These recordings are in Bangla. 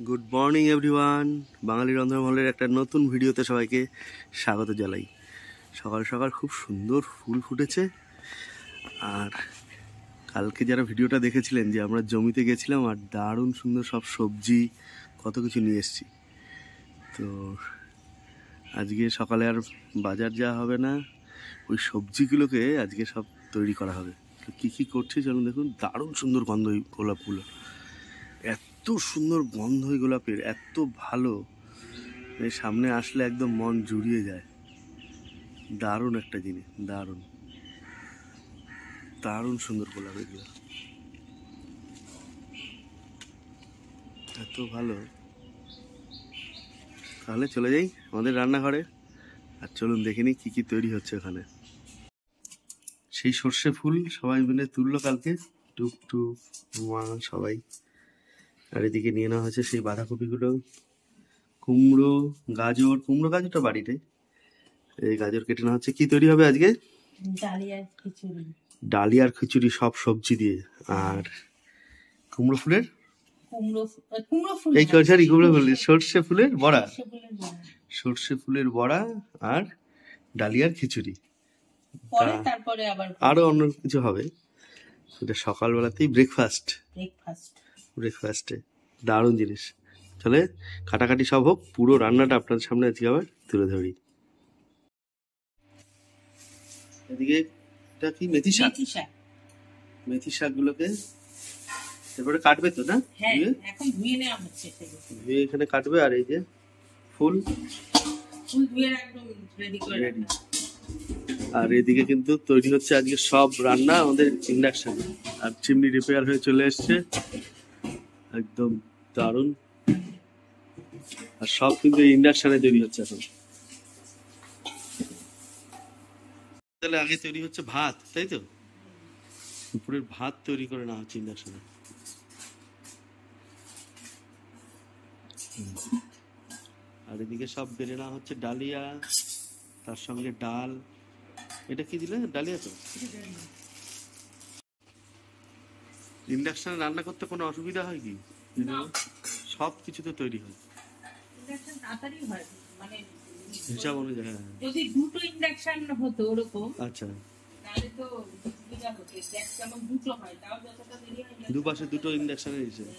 Good morning everyone. বাঙালি রন্ধনমহলের একটা নতুন ভিডিওতে সবাইকে স্বাগত জানাই। সকাল সকাল খুব সুন্দর ফুল ফুটেছে। আর কালকে যারা ভিডিওটা দেখেছিলেন যে আমরা জমিতে গেছিলাম আর দারুণ সুন্দর সব সবজি কত কিছু নিয়ে এসেছি। তো আজকে সকালে আর বাজার যাওয়া হবে না, ওই সবজিগুলোকে আজকে সব তৈরি করা হবে। তো কী কী করছি চলুন দেখুন। দারুণ সুন্দর গন্ধ ওই গোলাপগুলো, এত সুন্দর গন্ধ ওই গোলাপের, এত ভালো, এই সামনে আসলে একদম মন জুড়িয়ে যায়। দারুণ একটা জিনিস, দারুণ দারুণ সুন্দর গোলাপ, এগুলো এত ভালো। তাহলে চলে যাই আমাদের রান্নাঘরে আর চলুন দেখে নিই কী কী তৈরি হচ্ছে ওখানে। সেই সর্ষে ফুল সবাই মিলে তুললো কালকে, টুকটুক মা সবাই। আর এদিকে নিয়ে নেওয়া হয়েছে সেই বাঁধাকপিগুলো, কুমড়ো, গাজর। কুমড়ো গাজরটা বাড়িতে, এই গাজর কেটে নেওয়া হচ্ছে। কি তৈরি হবে আজকে? ডালিয়ার খিচুড়ি সব সবজি দিয়ে। আর কুমড়ো ফুলের সর্ষে ফুলের বড়া, সর্ষে ফুলের বড়া আর ডালিয়ার খিচুড়ি। আরো অন্য কিছু হবে, সেটা সকালবেলাতেই ব্রেকফাস্টে। দারুণ জিনিস। চলে কাটাকাটি সব হোক, পুরো রান্নাটা আপনাদের সামনে আজকে আবার তুলে ধরি। এদিকে এটা কি মেথি শাক, মেথি শাকগুলোকে এরপরে কাটবে তো না? এখন ধুয়ে নেওয়া হচ্ছে, ধুয়ে এখানে কাটবে। আর এই যে ফুল ধুয়ে একদম রেডি করে রেডি। আর এদিকে কিন্তু তৈরি হচ্ছে আজকে সব রান্না আমাদের ইন্ডাকশন। আর চিমনি রিপেয়ার হয়ে চলে এসছে, একদম দারুণ। আর সব কিন্তু ইন্ডাকশনে তৈরি হচ্ছে এখন। তাহলে আগে তৈরি হচ্ছে ভাত, তাই তো? দুপুরের ভাত তৈরি করে নেওয়া হচ্ছে ইন্ডাকশনে। আর এদিকে সব বেড়ে নেওয়া হচ্ছে ডালিয়া, তার সঙ্গে ডাল। এটা কি দিলে? ডালিয়া তো। ইন্ডাকশনে রান্না করতে কোনো অসুবিধা হয় কি? সব কিছু তো তৈরি হয় হিসাব অনুযায়ী। যদি দুটো ইন্ডাকশন হতো ওরকম, আচ্ছা, তাহলে তো সুবিধা হতো। যেমন দুটো হয়, তাও যতটা দেরি হয়, দুপাশে দুটো ইন্ডাকশনের হিসেবে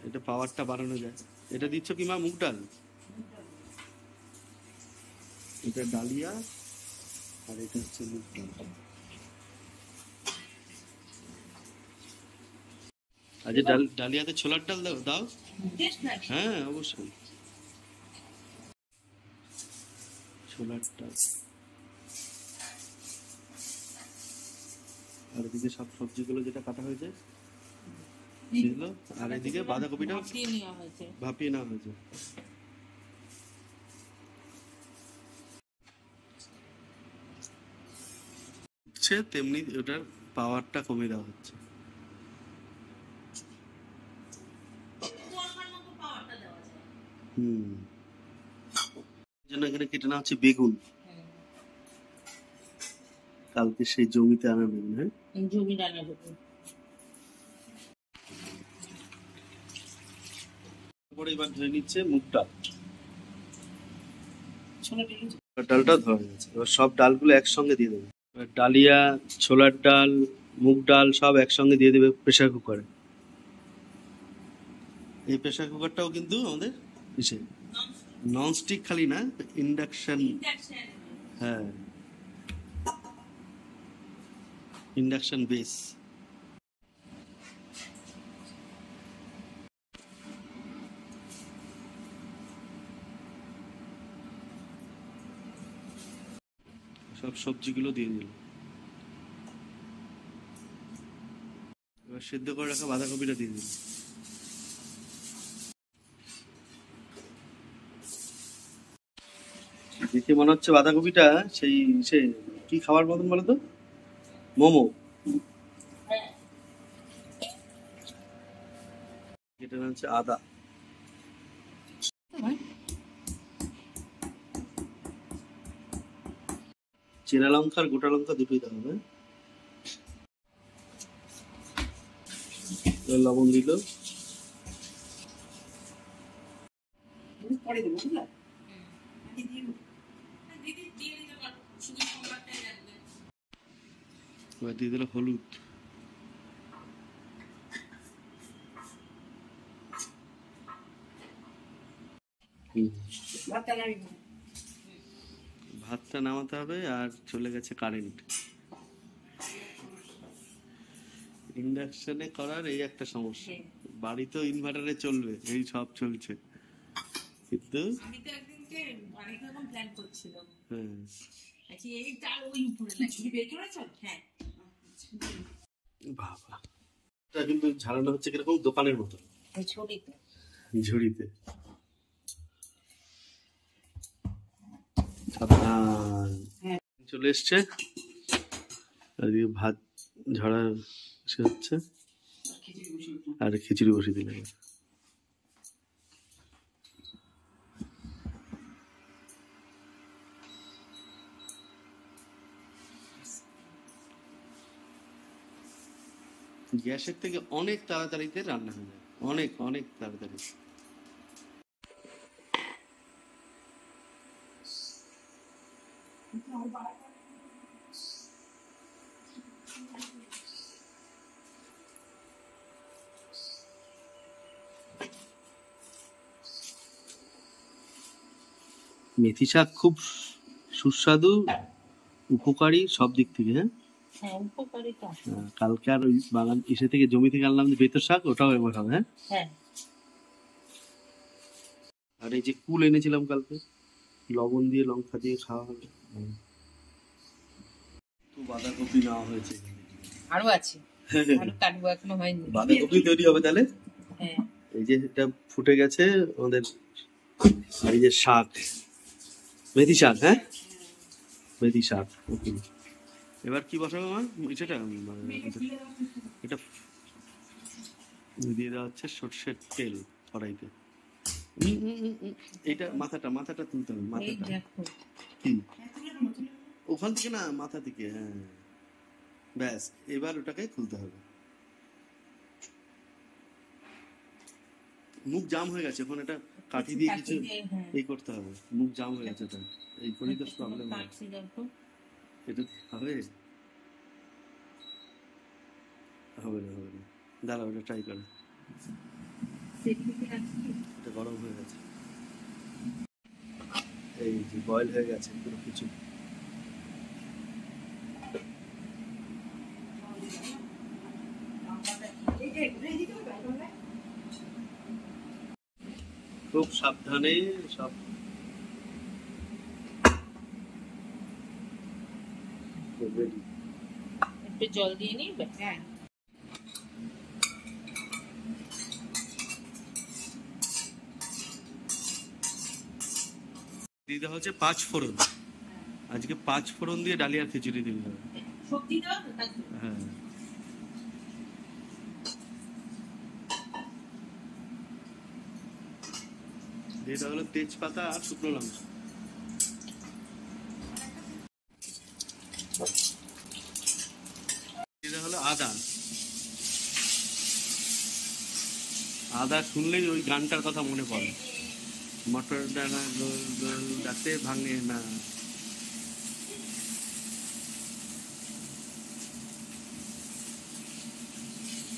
এটা পাওয়ারটা বাড়ানো যায়। এটা দিচ্ছ কি মা? মুগ ডাল, এটা ডালিয়া, আর এটা হচ্ছে মুগ ডাল। আচ্ছা, ডালিয়াতে ছোলার ডাল দাও? হ্যাঁ অবশ্যই, ছোলার ডাল। আর এদিকে সব সবজিগুলো যেটা কাটা হয়েছে সেগুলো, আর এদিকে বাঁধাকপিটা ভাপিয়ে নেওয়া হয়েছে। তেমনি ওটার পাওয়ারটা কমে দেওয়া হচ্ছে। জন্য এখানে কেটে নেওয়া হচ্ছে বেগুন, কালকে সেই জমিতে আনা বেগুন। হ্যাঁ, জমির আনা বেগুন। তারপরে এবার ধরে নিচ্ছে মুগ ডাল। ডালটা ধরা গেছে, এবার সব ডালগুলো একসঙ্গে দিয়ে দেবে। ডালিয়া, ছোলার ডাল, মুগ ডাল সব একসঙ্গে দিয়ে দেবে প্রেসার কুকারে। এই প্রেসার কুকারটাও কিন্তু আমাদের ননস্টিক, খালি না, ইন্ডাকশন। হ্যাঁ, ইন্ডাকশন বেস। সব সবজিগুলো দিয়ে দিল। এবার সেদ্ধ করে রাখা বাঁধাকপিটা দিয়ে দিল। দেখে মনে হচ্ছে বাঁধাকপিটা সেই সে কি খাবার মতন বলো তো? মোমো। এটা হচ্ছে আদা, চেরা লঙ্কা আর গোটা লঙ্কা দুটোই দেওয়া হবে। লবণ দিল, পরে দেবো বুঝলা? দিদি দিয়ে দিতে পারো, শুধু সম্বারটাই রাখবে। এবার দিয়ে দিল হলুদ। ভাতটা নামাতে হবে আর চলে গেছে কারেন্ট। ইন্ডাকশনে করার এই একটা সমস্যা, বাড়িতেও ইনভার্টারে চলবে, এই সব চলছে কিন্তু আমি তো একদিনকে অনেক রকম প্ল্যান করছিলাম। হ্যাঁ আচ্ছা এই তার ওই উপরে লাগিয়ে বের করেছো? হ্যাঁ বাবা, এটা কিন্তু ঝাড়ানো হচ্ছে কিরকম দোকানের মতো, এই ছড়িতে ঝুড়িতে। সাবধান, চলে এসছে। আজকে ভাত ঝাড়া হচ্ছে আর খিচুড়ি বসিয়ে দিলে। গ্যাসের থেকে অনেক তাড়াতাড়িতে রান্না হয়ে যায়, অনেক অনেক তাড়াতাড়ি। মেথি শাক খুব সুস্বাদু, উপকারী সব দিক থেকে। হ্যাঁ হ্যাঁ উপকারিতা। কালকে আর ওই বাগান এসে থেকে জমি থেকে আনলাম যে বেতর শাক, ওটাও এবার হবে। হ্যাঁ হ্যাঁ আর এই যে কুল এনেছিলাম কালকে, লবণ দিয়ে লঙ্কা দিয়ে খাওয়া হবে। তো বাঁধাকপি নেওয়া হয়েছে, আরো আছে, আরো কাটবো, এখনো হয়নি। বাঁধাকপি তৈরি হবে তাহলে। হ্যাঁ এই যে এটা ফুটে গেছে আমাদের, এই যে শাক, মেথি শাক। হ্যাঁ মেথি শাক। ওকে, এবার কি বসাবো মা? সেটা এটা দিয়ে দেওয়া হচ্ছে সর্ষের তেল কড়াইতে। এটা মাথাটা তুলতে হবে, মাথাটা কি ওখান থেকে না, মাথা থেকে। হ্যাঁ ব্যাস, এবার ওটাকে খুলতে হবে। মুখ জাম হয়ে গেছে, এখন এটা কাঠি দিয়ে কিছু এই করতে হবে, মুখ জাম হয়ে গেছে, এটা এই করেই তো প্রবলেম হয়। এটা হবে হবে না, হবে না, দাঁড়াও এটা ট্রাই করো। এটা গরম হয়ে গেছে, এই যে বয়েল হয়ে গেছে পুরো কিছু। খুব সাবধানে সব একটু জল দিয়ে নিই। হ্যাঁ দিতে হচ্ছে 5 ফোড়ন। আজকে 5 ফোড়ন দিয়ে ডালিয়ার খিচুড়ি দিতে হবে। সবজি দাও তো। হ্যাঁ এটা হলো তেজপাতা আর শুকনো লঙ্কা। এটা হলো আদা। আদা শুনলেই ওই গানটার কথা মনে পড়ে, মটর ডানা গোল গোল যাতে ভাঙে না।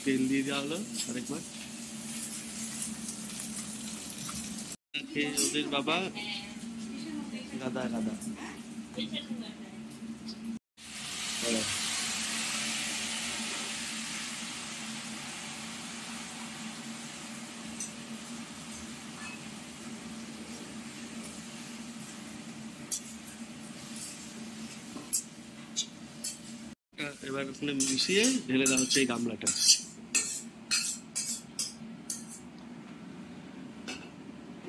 তেল দিয়ে দেওয়া হলো আরেকবার। ওদের বাবা গাদা গাদা। এবার ওখানে মিশিয়ে ঢেলে দেওয়া হচ্ছে এই গামলাটা।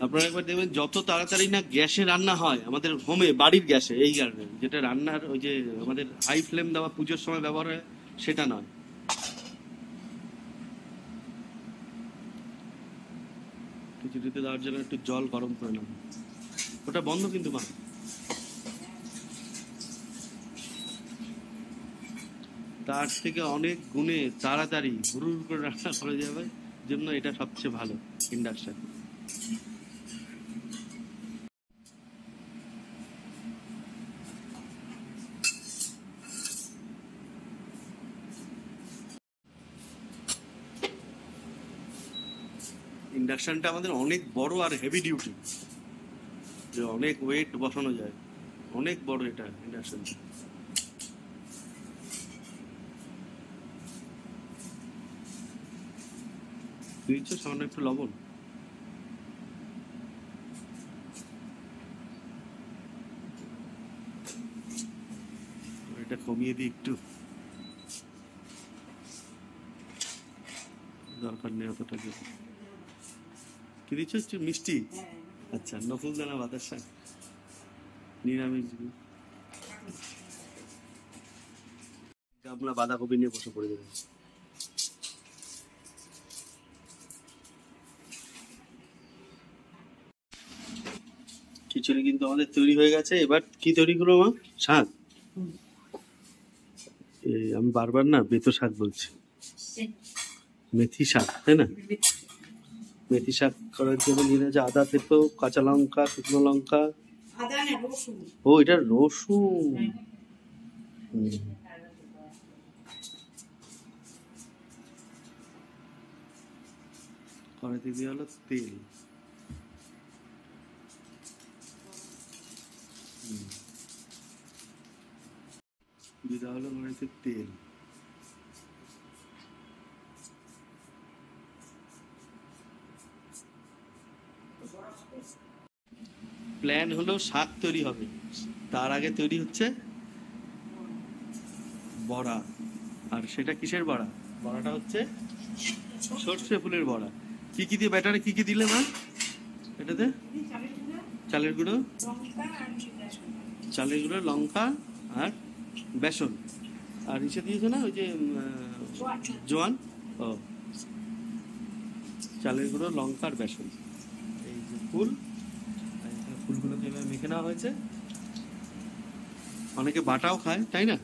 আপনারা একবার দেখবেন, যত তাড়াতাড়ি না গ্যাসে রান্না হয় আমাদের হোমে, বাড়ির গ্যাসে, এই কারণে যেটা রান্নার ওই যে আমাদের হাই ফ্লেম দেওয়া পুজোর সময় ব্যবহার হয় সেটা নয়। খিচুড়িতে দেওয়ার জন্য একটু জল গরম করে নেব, ওটা বন্ধ কিন্তু মা। তার থেকে অনেক গুণে তাড়াতাড়ি হুড় করে রান্না করা যাবে, জন্য এটা সবচেয়ে ভালো ইন্ডাকশন। ইন্ডাকশনটা আমাদের অনেক বড় আর হেভি ডিউটি, যে অনেক ওয়েট বসানো যায়, অনেক বড় এটা ইন্ডাকশন। দিচ্ছ সামান্য একটু লবণ, এটা কমিয়ে দিই একটু, দরকার নেই অতটা। কি দিচ্ছ? একটু মিষ্টি? আচ্ছা, নকুলদানা বাতাসা, নিরামিষ। আমরা বাঁধাকপি নিয়ে বসে পড়ে যাবো। খিচুড়ি কিন্তু আমাদের তৈরি হয়ে গেছে। এবার কি তৈরি করবো মা? শাক? আমি বারবার না বেতো শাক বলছি, মেথি শাক, তাই না? মেথি শাক করার জন্য নিয়ে যে আদা, তেতো, কাঁচা লঙ্কা, শুকনো লঙ্কা। ও, এটা রসুন। কড়াইতে দিয়ে হলো তেল, দিতে হলো কড়াইতে তেল। প্ল্যান হলো শাক তৈরি হবে, তার আগে তৈরি হচ্ছে বড়া। আর সেটা কিসের বড়া? বড়াটা হচ্ছে সর্ষে ফুলের বড়া। কি কি দিয়ে ব্যাটারে কি কি দিলে মা এটাতে? চালের গুঁড়ো, চালের গুঁড়ো, লঙ্কা আর বেসন। আর ইসে দিয়েছে না ওই যে জোয়ান? ও, চালের গুঁড়ো, লঙ্কা আর বেসন। এই যে ফুল, ফুলগুলো যেভাবে মেখে নেওয়া হয়েছে। অনেকে বাটাও খায়, তাই না?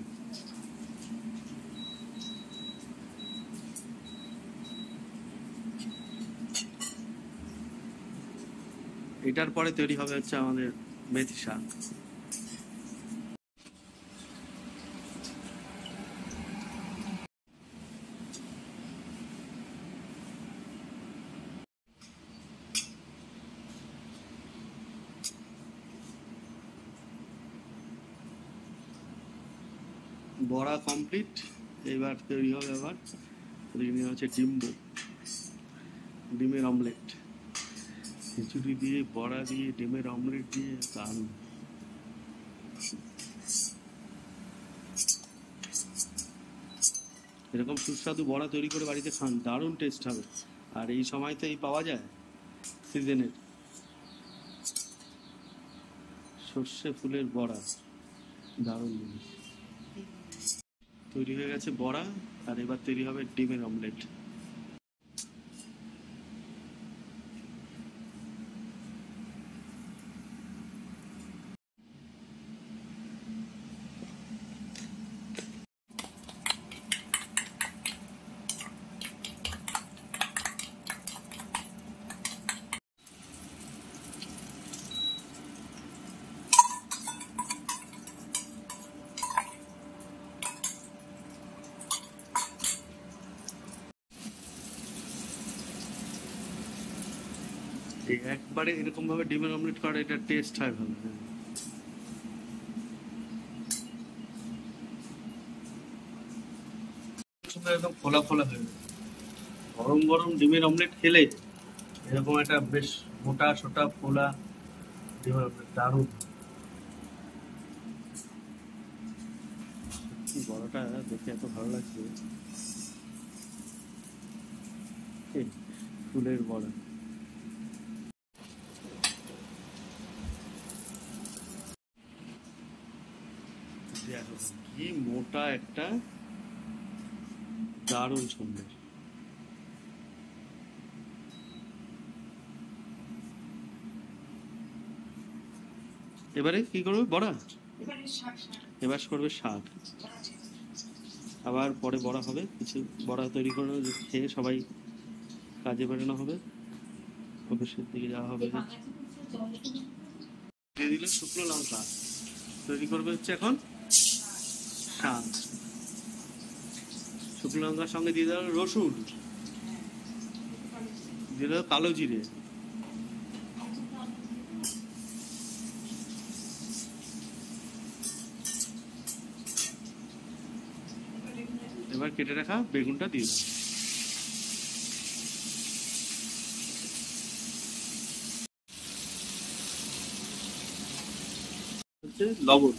এটার পরে তৈরি হবে হচ্ছে আমাদের মেথি শাক। বড়া কমপ্লিট, এবার তৈরি হবে আবার হচ্ছে ডিমের অমলেট। খিচুড়ি দিয়ে, বড়া দিয়ে, ডিমের অমলেট দিয়ে, দারুণ। এরকম সুস্বাদু বড়া তৈরি করে বাড়িতে খান, দারুণ টেস্ট হবে। আর এই সময়তেই পাওয়া যায়, সিজনের সর্ষে ফুলের বড়া, দারুণ জিনিস। তৈরি হয়ে গেছে বড়া, আর এবার তৈরি হবে ডিমের অমলেট। একবারে এরকম ভাবে ডিমের অমলেট করা, এটা টেস্ট হয় ভালো। একদম ফোলা ফোলা হয়ে যায়। গরম গরম ডিমের অমলেট খেলে এরকম একটা বেশ মোটা সোটা ফোলা ডিমের অমলেট, দারুণ। বড়াটা দেখে এত ভালো লাগছে, ফুলের বড়া। কি মোটা একটা, দারুণ সুন্দর। এবারে কি করবে? বড়া। এবার করবে শাক, আবার পরে বড়া হবে। কিছু বড়া তৈরি করে খেয়ে সবাই কাজে বেরোনো হবে, অফিসের দিকে যাওয়া হবে। দিয়ে দিল শুকনো লঙ্কা, তৈরি করবে হচ্ছে এখন শাক। শুকনো লঙ্কার সঙ্গে দিয়ে দেওয়া রসুন, দিয়ে দাও কালো জিরে, এবার কেটে রাখা বেগুনটা দিয়ে দাও। হচ্ছে লবণ,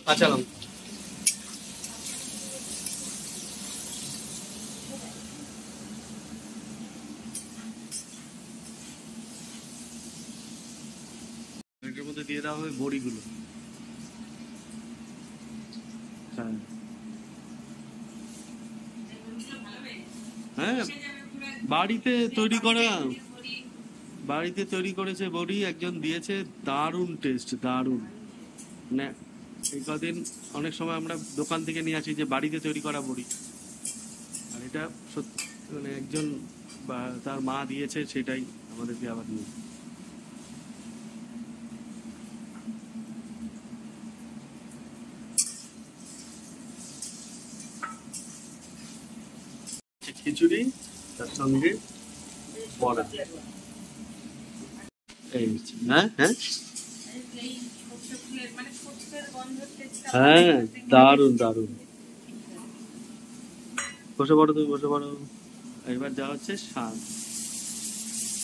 কাঁচা লঙ্কা, এটার মধ্যে দিয়ে দেওয়া হবে বড়িগুলো। হ্যাঁ হ্যাঁ, বাড়িতে তৈরি করা, বাড়িতে তৈরি করেছে বড়ি, একজন দিয়েছে, দারুণ টেস্ট, দারুণ। মানে এই কদিন অনেক সময় আমরা দোকান থেকে নিয়ে আসি যে বাড়িতে তৈরি করা বড়ি, আর এটা সত্যি মানে একজন বা তার মা দিয়েছে, সেটাই আমাদেরকে আবার নিয়ে। খিচুড়ি তার সঙ্গে বড়া, এই হ্যাঁ হ্যাঁ হ্যাঁ, দারুণ দারুণ। বসে পড়ো, তুমি বসে পড়ো। এবার যা হচ্ছে শাক,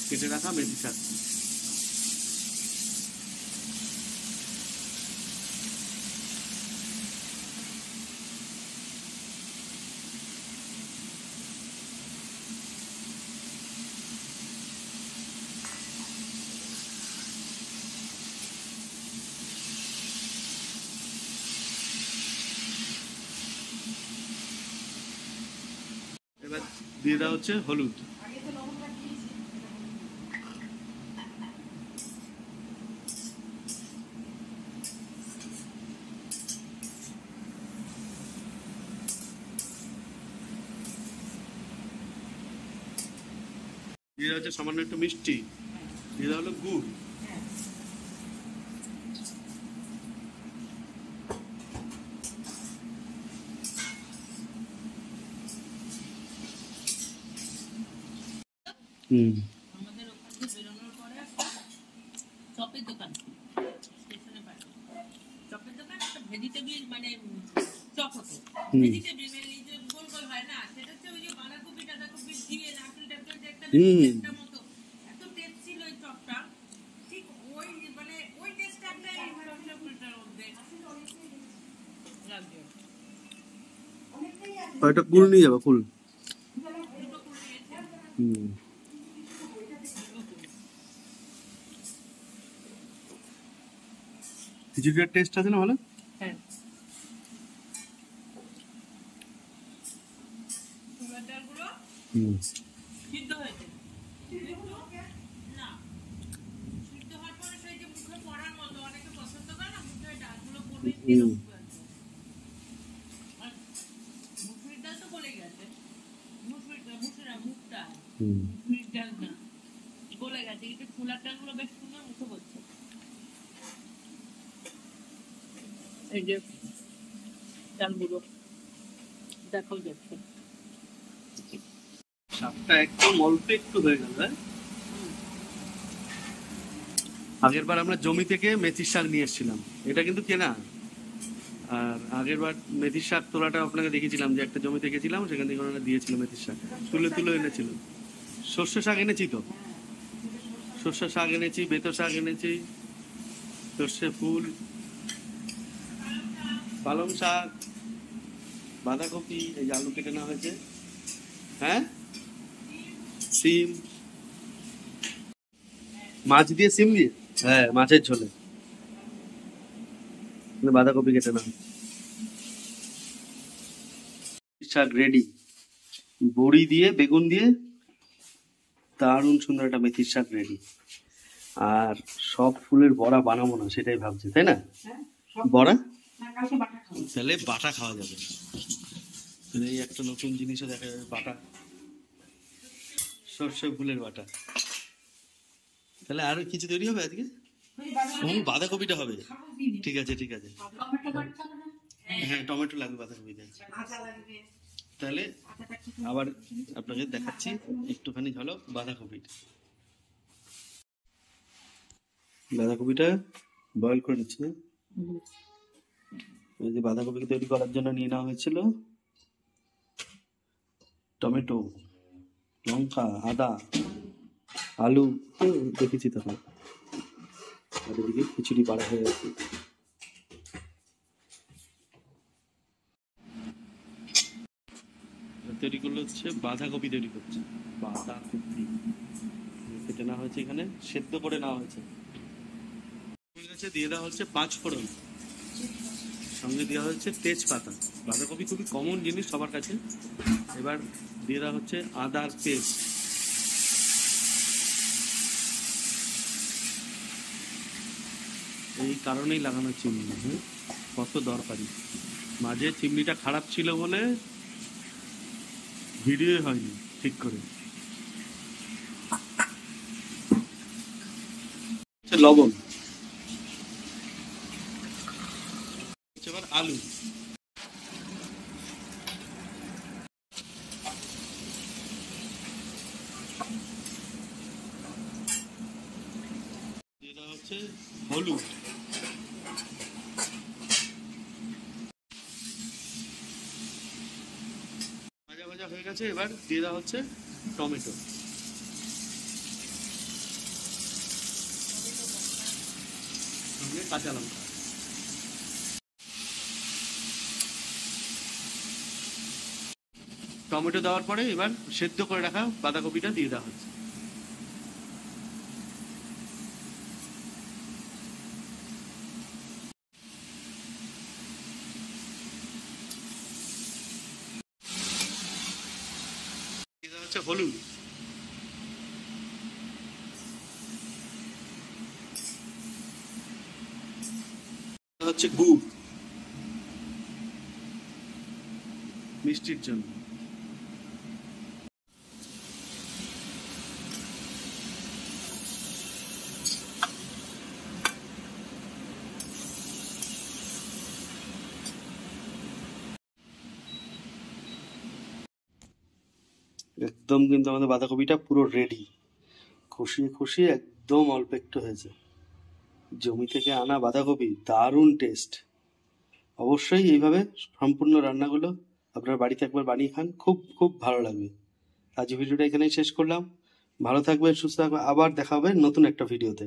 কেটে রাখা মেথি শাক। এবার দিয়ে দেওয়া হচ্ছে হলুদ, দিয়ে দেওয়া হচ্ছে সামান্য একটু মিষ্টি, দিয়ে দেওয়া হলো গুড়, আমাদের ওখান থেকে বেরোনোর পরে চপের দোকান, স্টেশনের পাশে চপের দোকান, একটা ভেজিটেবিল মানে চপ হতো, ভেজিটেবিল মানে এই যে গোল গোল হয় না, সেটা হচ্ছে ওই যে বাঁধাকপি টাধাকপি দিয়ে নারকেল টারকেল যে একটা মতো, এত টেস্ট ছিল ওই চপটা, ঠিক ওই মানে ওই টেস্টটা একটা এই সরষে ফুলটার মধ্যে লাগবে। একটা কুল নিয়ে যাবো, কুল। খিচুড়ির টেস্ট আছে না ভালো? হ্যাঁ, ছোলার ডালগুলো সিদ্ধ হয়েছে, না সিদ্ধ হওয়ার পরে সেই যে মুখে পড়ার মতো, অনেকে পছন্দ করে না মুখে ডালগুলো পড়বে, মুসুরির ডাল তো গলে গেছে, মুসুরির মুখটা মুসুরির ডাল না গলে গেছে, কিন্তু ছোলার ডালগুলো বেশ সুন্দর মুখে পড়ছে। এই যে ডালগুলো দেখাও যাচ্ছে, শাকটা একদম অল্প একটু হয়ে গেল। আগের বার আমরা জমি থেকে মেথির শাক নিয়ে এসেছিলাম, এটা কিন্তু কেনা। আর আগের বার মেথির শাক তোলাটা আপনাকে দেখেছিলাম, যে একটা জমিতে গেছিলাম, সেখান থেকে ওনারা দিয়েছিল মেথির শাক, তুলে তুলে এনেছিল। সর্ষে শাক এনেছি তো, সর্ষে শাক এনেছি, বেতো শাক এনেছি, সর্ষে ফুল, পালং শাক, বাঁধাকপি, এই যে আলু কেটে নেওয়া হয়েছে, হ্যাঁ সিম, মাছ দিয়ে সিম দিয়ে, হ্যাঁ মাছের ঝোলে, বাঁধাকপি কেটে নেওয়া শাক রেডি, বড়ি দিয়ে বেগুন দিয়ে দারুণ সুন্দর একটা মেথির শাক রেডি। আর সব ফুলের বড়া বানাবো না সেটাই ভাবছি, তাই না? বড়া তাহলে বাটা খাওয়া যাবে, এই একটা নতুন জিনিসও দেখা যাবে, বাটা, সর্ষে ফুলের বাটা। তাহলে আর কিছু তৈরি হবে আজকে? বাঁধাকপিটা হবে, ঠিক আছে ঠিক আছে, হ্যাঁ টমেটো লাগবে, বাঁধাকপি তাহলে আবার আপনাকে দেখাচ্ছি একটুখানি ঝলক বাঁধাকপির। বাঁধাকপিটা বয়েল করে নিচ্ছি। এই যে বাঁধাকপি তৈরি করার জন্য নিয়ে নেওয়া হয়েছিল টমেটো, লঙ্কা, আদা, আলু তো দেখেছি তখন। আর এদিকে খিচুড়ি বাড়া হয়ে গেছে। তৈরি করলে হচ্ছে বাঁধাকপি তৈরি করছে, বাঁধাকপি কেটে নেওয়া হয়েছে, এখানে সেদ্ধ করে নেওয়া হয়েছে। দিয়ে দেওয়া হচ্ছে 5 ফোড়ন, সঙ্গে দেওয়া হচ্ছে তেজপাতা। বাঁধাকপি খুবই কমন জিনিস সবার কাছে। এবার দিয়ে দেওয়া হচ্ছে আদার পেস্ট, এই কারণেই লাগানো চিমনি, কত দরকারি। মাঝে চিমনিটা খারাপ ছিল বলে ভিডিও হয়নি ঠিক করে। লবণ, এবার আলু, দিয়ে দেওয়া হচ্ছে হলুদ, ভাজা ভাজা হয়ে গেছে। এবার দিয়ে দেওয়া হচ্ছে টমেটো, সঙ্গে কাঁচা লঙ্কা। টমেটো দেওয়ার পরে এবার সেদ্ধ করে রাখা বাঁধাকপিটা দিয়ে দেওয়া হচ্ছে। দিয়ে দেওয়া হচ্ছে হলুদ, হচ্ছে গুড় মিষ্টির জন্য। একদম কিন্তু আমাদের বাঁধাকপিটা পুরো রেডি, কষিয়ে কষিয়ে একদম অল্প একটু হয়েছে। জমি থেকে আনা বাঁধাকপি, দারুণ টেস্ট। অবশ্যই এইভাবে সম্পূর্ণ রান্নাগুলো আপনার বাড়িতে একবার বানিয়ে খান, খুব খুব ভালো লাগবে। আজ ভিডিওটা এখানেই শেষ করলাম। ভালো থাকবেন, সুস্থ থাকবেন, আবার দেখা হবে নতুন একটা ভিডিওতে।